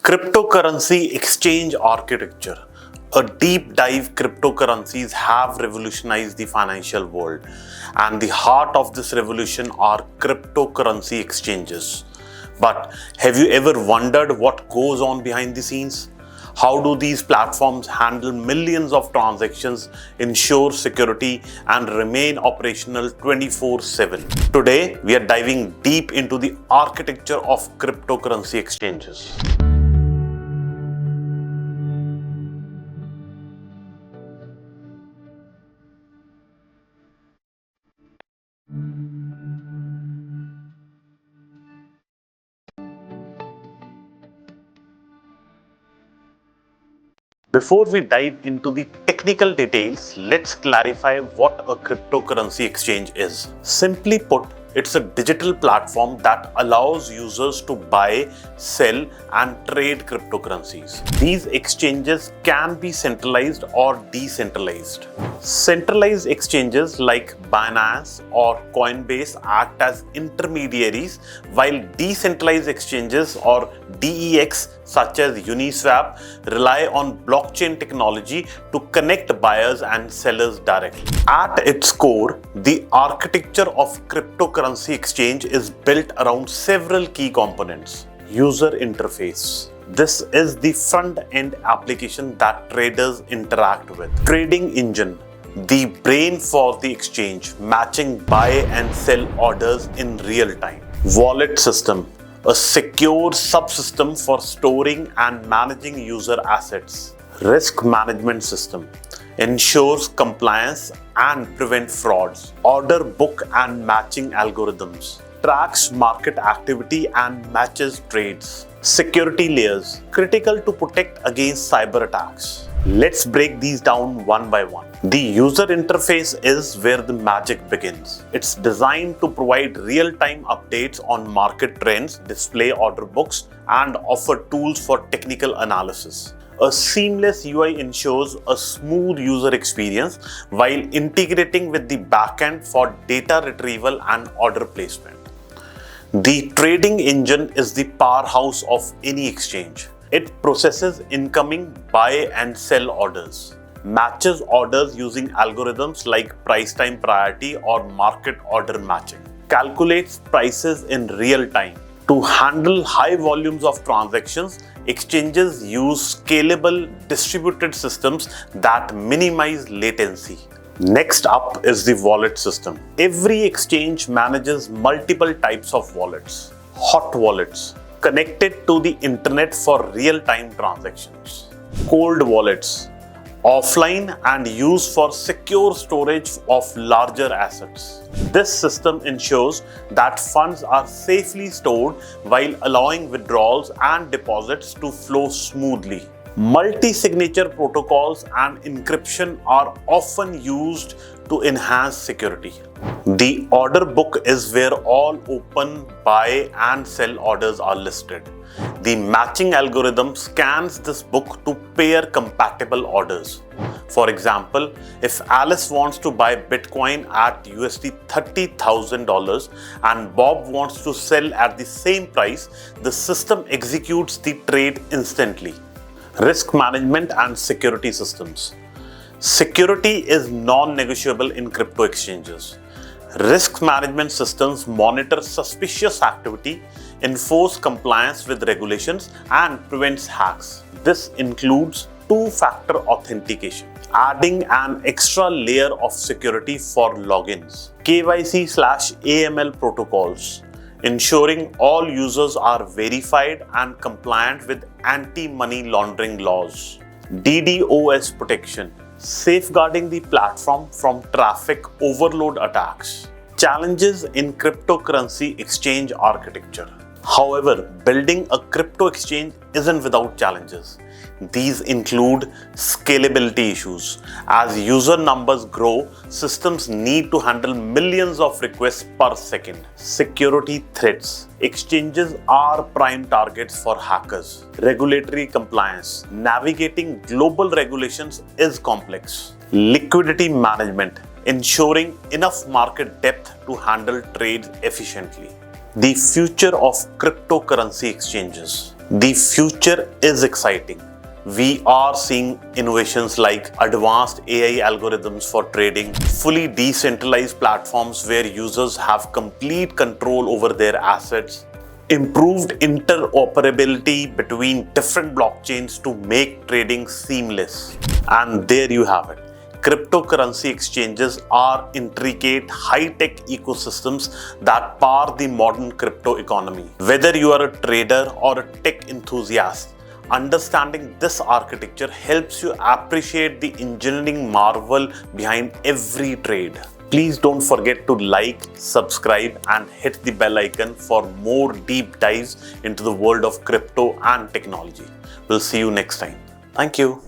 Cryptocurrency exchange architecture. A deep dive. Cryptocurrencies have revolutionized the financial world, and the heart of this revolution are cryptocurrency exchanges. But have you ever wondered what goes on behind the scenes? How do these platforms handle millions of transactions, ensure security, and remain operational 24/7? Today, we are diving deep into the architecture of cryptocurrency exchanges. Before we dive into the technical details, let's clarify what a cryptocurrency exchange is. Simply put, it's a digital platform that allows users to buy, sell, and trade cryptocurrencies. These exchanges can be centralized or decentralized. Centralized exchanges like Binance or Coinbase act as intermediaries, while decentralized exchanges or DEX such as Uniswap rely on blockchain technology to connect buyers and sellers directly. At its core, the architecture of cryptocurrency exchange is built around several key components. User interface. This is the front-end application that traders interact with. Trading engine. The brain for the exchange, matching buy and sell orders in real time. Wallet system. A secure subsystem for storing and managing user assets. Risk management system ensures compliance and prevent frauds. Order book and matching algorithms tracks market activity and matches trades. Security layers critical to protect against cyber attacks. Let's break these down one by one. The user interface is where the magic begins. It's designed to provide real-time updates on market trends, display order books, and offer tools for technical analysis. A seamless UI ensures a smooth user experience while integrating with the backend for data retrieval and order placement. The trading engine is the powerhouse of any exchange. It processes incoming buy and sell orders, matches orders using algorithms like price time priority or market order matching, calculates prices in real time. To handle high volumes of transactions, exchanges use scalable distributed systems that minimize latency. Next up is the wallet system. Every exchange manages multiple types of wallets. Hot wallets, connected to the internet for real-time transactions. Cold wallets, offline and used for secure storage of larger assets. This system ensures that funds are safely stored while allowing withdrawals and deposits to flow smoothly. Multi-signature protocols and encryption are often used to enhance security. The order book is where all open, buy, and sell orders are listed. The matching algorithm scans this book to pair compatible orders. For example, if Alice wants to buy Bitcoin at $30,000 and Bob wants to sell at the same price, the system executes the trade instantly. Risk management and security systems. Security is non-negotiable in crypto exchanges. Risk management systems monitor suspicious activity, enforce compliance with regulations, and prevents hacks. This includes two-factor authentication, adding an extra layer of security for logins, KYC/AML protocols, ensuring all users are verified and compliant with anti-money laundering laws. DDoS protection, safeguarding the platform from traffic overload attacks. Challenges in cryptocurrency exchange architecture. However, building a crypto exchange isn't without challenges. These include scalability issues. As user numbers grow, systems need to handle millions of requests per second. Security threats. Exchanges are prime targets for hackers. Regulatory compliance. Navigating global regulations is complex. Liquidity management. Ensuring enough market depth to handle trades efficiently. The future of cryptocurrency exchanges. The future is exciting. We are seeing innovations like advanced AI algorithms for trading, fully decentralized platforms where users have complete control over their assets, improved interoperability between different blockchains to make trading seamless. And there you have it. Cryptocurrency exchanges are intricate, high-tech ecosystems that power the modern crypto economy. Whether you are a trader or a tech enthusiast, understanding this architecture helps you appreciate the engineering marvel behind every trade. Please don't forget to like, subscribe, and hit the bell icon for more deep dives into the world of crypto and technology. We'll see you next time. Thank you.